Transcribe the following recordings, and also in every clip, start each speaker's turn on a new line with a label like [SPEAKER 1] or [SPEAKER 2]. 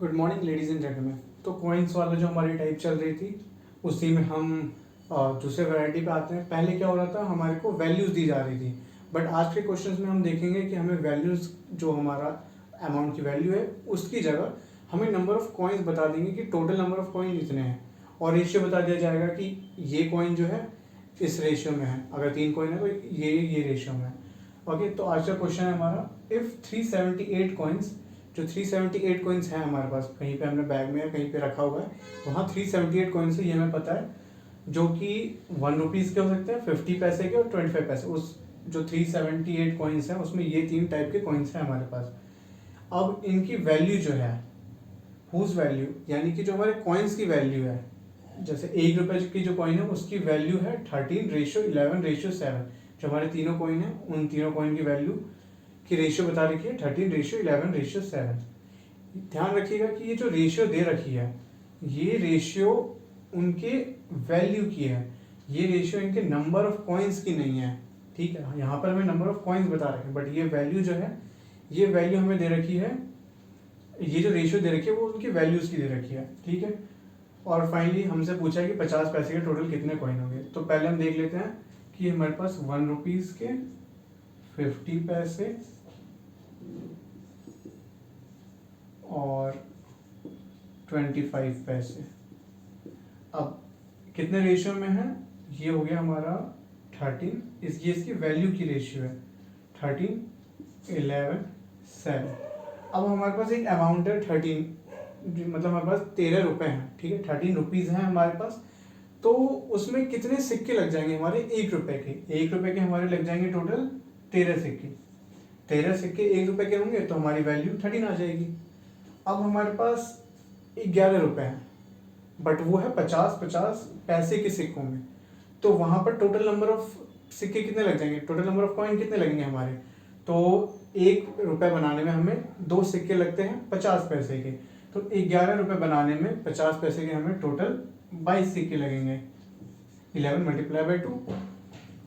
[SPEAKER 1] Good morning ladies and gentleman. तो coins वाला जो हमारी टाइप चल रही थी उसी में हम दूसरे वैरायटी पे आते हैं। पहले क्या हो रहा था, हमारे को वैल्यूज़ दी जा रही थी, बट आज के क्वेश्चंस में हम देखेंगे कि हमें वैल्यूज़ जो हमारा अमाउंट की वैल्यू है उसकी जगह हमें नंबर ऑफ़ कॉइन्स बता देंगे कि टोटल नंबर ऑफ़ कॉइन इतने हैं, और रेशियो बता दिया जाएगा कि ये कॉइन जो है इस रेशियो में है। अगर 3 कॉइन है तो ये रेशियो में है। ओके, तो आज का क्वेश्चन है हमारा, इफ़ 378 कॉइन्स, जो 378 कॉइन्स हैं हमारे पास, कहीं पे हमने बैग में या कहीं पे रखा हुआ है, वहाँ 378 कॉइन्स है, ये हमें पता है, जो कि 1 रुपीज़ के हो सकते हैं, 50 पैसे के और 25 पैसे। उस जो 378 कॉइन्स हैं उसमें ये 3 टाइप के कॉइन्स हैं हमारे पास। अब इनकी वैल्यू जो है, हुज वैल्यू, यानी कि जो हमारे कॉइन्स की वैल्यू है, जैसे 1 रुपये की जो कॉइन है उसकी वैल्यू है 13:11:7। जो हमारे तीनों कॉइन है उन तीनों कॉइन की वैल्यू की रेशियो बता रखी है 13:11:7। ध्यान रखिएगा कि ये जो रेशियो दे रखी है, ये रेशियो उनके वैल्यू की है, ये रेशियो इनके नंबर ऑफ कॉइन्स की नहीं है। ठीक है, यहाँ पर हमें नंबर ऑफ कॉइन्स बता रखे हैं, बट ये वैल्यू जो है, ये वैल्यू हमें दे रखी है, ये जो रेशियो दे रखी है वो उनकी वैल्यूज की दे रखी है। ठीक है, और फाइनली हमसे पूछा है कि 50 पैसे के टोटल कितने कॉइन होंगे। तो पहले हम देख लेते हैं कि हमारे पास 1 रुपीज़ के, 50 पैसे और 25 पैसे। अब कितने रेशियो में है, ये हो गया हमारा 13, ये इसकी वैल्यू की रेशियो है 13:11:7। अब हमारे पास एक अमाउंट है 13, मतलब हमारे पास 13 रुपये हैं। ठीक है, 13 रुपीज़ हैं हमारे पास। तो उसमें कितने सिक्के लग जाएंगे हमारे 1 रुपये के? 1 रुपये के हमारे लग जाएंगे टोटल 13 सिक्के। 13 सिक्के 1 रुपये के होंगे तो हमारी वैल्यू 13 आ जाएगी। अब हमारे पास 11 रुपये हैं, बट वो है 50-50 पैसे के सिक्कों में। तो वहाँ पर टोटल नंबर ऑफ सिक्के कितने लग जाएंगे, टोटल नंबर ऑफ कॉइन कितने लगेंगे हमारे? तो 1 रुपये बनाने में हमें 2 सिक्के लगते हैं 50 पैसे के। तो 11 रुपये बनाने में 50 पैसे के हमें टोटल 22 सिक्के लगेंगे, 11 × 2।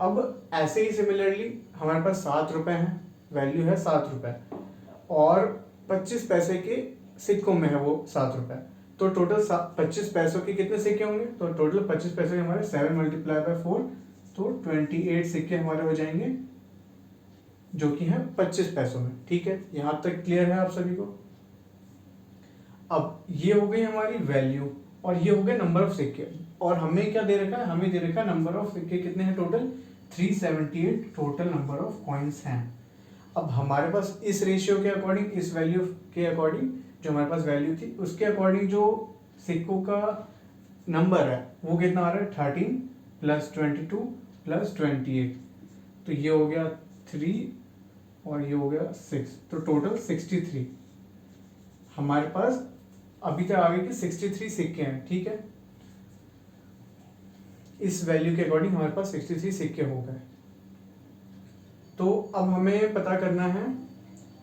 [SPEAKER 1] अब ऐसे ही सिमिलरली हमारे पास 7 रुपये हैं, वैल्यू है 7 रुपये, और 25 पैसे के सिक्कों में है वो 7 रुपये। तो टोटल 25 पैसों के कितने सिक्के होंगे? तो टोटल 25 पैसे के हमारे 7 × 4, तो 28 सिक्के हमारे हो जाएंगे, जो कि है 25 पैसों में। ठीक है, यहाँ तक क्लियर है आप सभी को? अब ये हो गई हमारी वैल्यू, और ये हो गए नंबर ऑफ सिक्के। और हमें क्या दे रखा है, हमें दे रखा है नंबर ऑफ सिक्के कितने हैं total, 378 total number of coins हैं। अब हमारे पास इस रेशियो के अकॉर्डिंग, इस वैल्यू के अकॉर्डिंग, जो हमारे पास वैल्यू थी उसके अकॉर्डिंग जो सिक्कों का नंबर है वो कितना आ रहा है, 13 + 22 + 28। तो ये हो गया 3 और ये हो गया 6, तो टोटल 63 हमारे पास अभी तक आगे के 63 सिक्के हैं। ठीक है, इस वैल्यू के अकॉर्डिंग हमारे पास 63 सिक्के हो गए। तो अब हमें पता करना है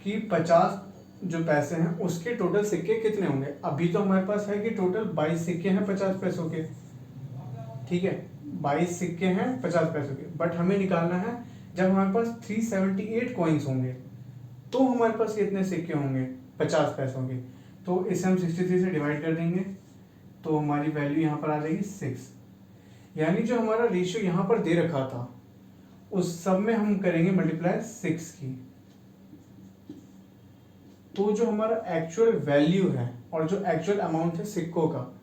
[SPEAKER 1] कि 50 जो पैसे हैं उसके टोटल सिक्के कितने होंगे। अभी तो हमारे पास है कि टोटल 22 सिक्के हैं 50 पैसों के। ठीक है, 22 सिक्के हैं 50 पैसों के, बट हमें निकालना है जब हमारे पास 378 कॉइन्स होंगे तो हमारे पास कितने सिक्के होंगे 50 पैसों के। तो इसे हम 63 से डिवाइड कर देंगे, तो हमारी वैल्यू यहाँ पर आ जाएगी 6। यानी जो हमारा रेशियो यहाँ पर दे रखा था उस सब में हम करेंगे मल्टीप्लाई 6 की, तो जो हमारा एक्चुअल वैल्यू है और जो एक्चुअल अमाउंट है सिक्कों का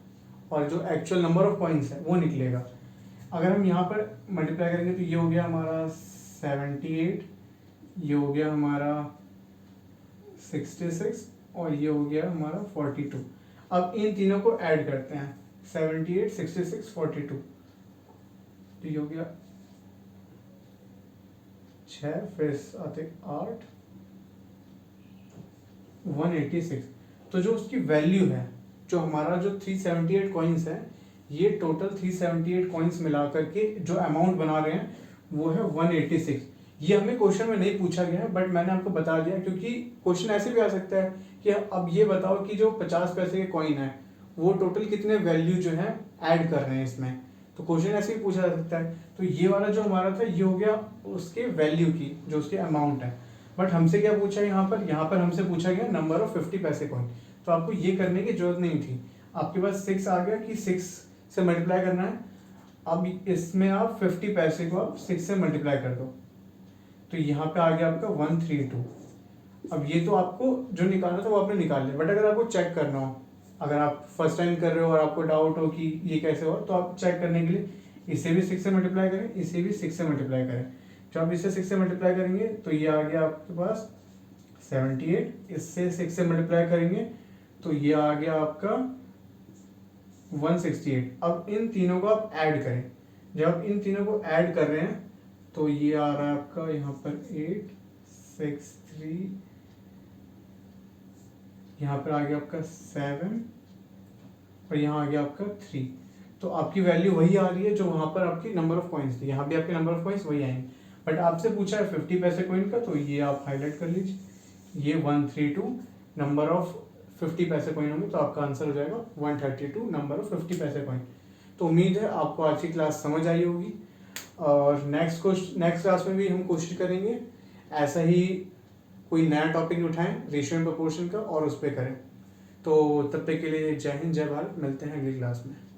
[SPEAKER 1] और जो एक्चुअल नंबर ऑफ कॉइन्स है वो निकलेगा। अगर हम यहाँ पर मल्टीप्लाई करेंगे तो ये हो गया हमारा 78, ये हो गया हमारा 66 और ये हो गया हमारा 42। अब इन तीनों को ऐड करते हैं, 78, 66, 42, तो ये हो गया 6, फिर आते 8, 186। तो जो उसकी वैल्यू है, जो हमारा जो 378 कॉइन्स है, ये टोटल 378 कॉइन्स मिला करके जो अमाउंट बना रहे हैं वो है 186। ये हमें क्वेश्चन में नहीं पूछा गया है, बट मैंने आपको बता दिया क्योंकि क्वेश्चन ऐसे भी आ सकता है कि अब ये बताओ कि जो 50 पैसे के कॉइन है वो टोटल कितने वैल्यू जो है ऐड कर रहे हैं इसमें। तो क्वेश्चन ऐसे भी पूछा जा सकता है। तो ये वाला जो हमारा था ये हो गया उसके वैल्यू की, जो उसके अमाउंट है। बट हमसे क्या पूछा है यहाँ पर हमसे पूछा गया नंबर ऑफ 50 पैसे कॉइन। तो आपको ये करने की जरूरत नहीं थी। आपके पास 6 आ गया कि 6 से मल्टीप्लाई करना है। अब इसमें आप 50 पैसे को आप 6 से मल्टीप्लाई कर दो, तो यहाँ पे आ गया आपका 132। अब ये तो आपको जो निकालना था वो आपने निकाल लिया, बट अगर आपको चेक करना हो, अगर आप फर्स्ट टाइम कर रहे हो और आपको डाउट हो कि ये कैसे हो, तो आप चेक करने के लिए इसे भी 6 से मल्टीप्लाई करें, इसे भी 6 से मल्टीप्लाई करें। जब आप इसे 6 से मल्टीप्लाई करेंगे तो ये आ गया आपके पास 78। इससे 6 से मल्टीप्लाई करेंगे तो ये आ गया आपका 168। अब इन तीनों को आप ऐड करें। जब आप इन तीनों को ऐड कर रहे हैं तो ये आ रहा है आपका यहाँ पर 863, यहाँ पर आ गया आपका 7 और यहाँ आ गया आपका 3। तो आपकी वैल्यू वही आ रही है जो वहाँ पर आपकी नंबर ऑफ कॉइन्स थी, यहाँ भी आपके नंबर ऑफ कॉइन्स वही आएंगे। बट आपसे पूछा है 50 पैसे कॉइन का, तो ये आप हाईलाइट कर लीजिए, ये 132 नंबर ऑफ 50 पैसे कॉइन होंगे, तो आपका आंसर हो जाएगा 132 नंबर ऑफ 50 पैसे कॉइन। तो उम्मीद है आपको आज की क्लास समझ आई होगी, और नेक्स्ट क्लास में भी हम कोशिश करेंगे ऐसा ही कोई नया टॉपिक उठाएं रेशियो एंड प्रोपोर्शन का और उस पर करें। तो तब तक के लिए जय हिंद, जय भारत, मिलते हैं अगली क्लास में।